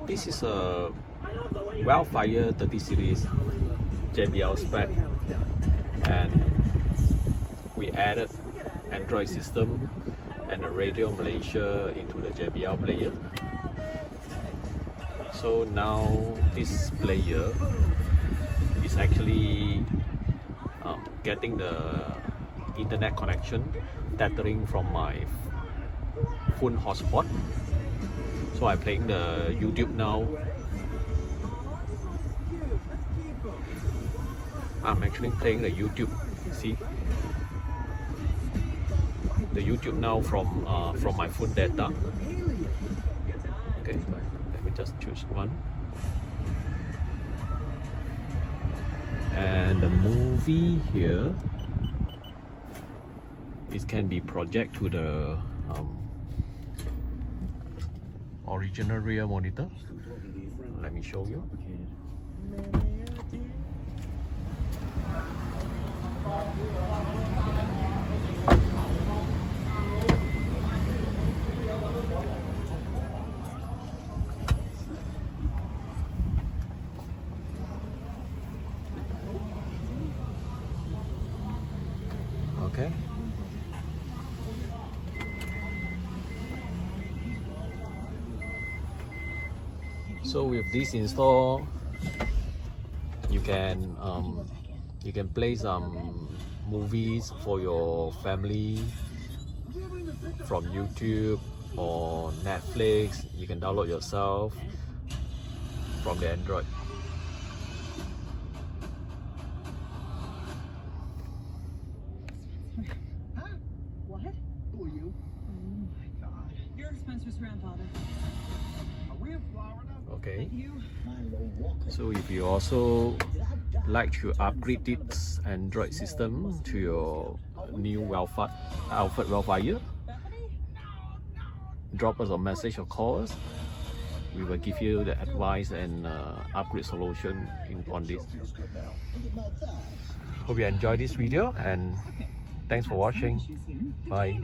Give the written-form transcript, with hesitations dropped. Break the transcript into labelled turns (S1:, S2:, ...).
S1: This is a Vellfire 30 series JBL spec, and we added Android system and a radio Malaysia into the JBL Player. So now this player is actually getting the internet connection tethering from my phone hotspot. So I'm playing the YouTube now. I'm actually playing the YouTube. See, the YouTube now from my phone data. Okay, let me just choose one. And the movie here, it can be project to the original rear monitor. Let me show you. Okay. So with this install, you can play some movies for your family from YouTube or Netflix. You can download yourself from the Android.
S2: What? Who are you? Oh my God. You're Spencer's grandfather.
S1: Okay. So if you also like to upgrade this Android system to your new Alphard Vellfire, drop us a message or call us. We will give you the advice and upgrade solution on this. Hope you enjoyed this video, and thanks for watching. Bye.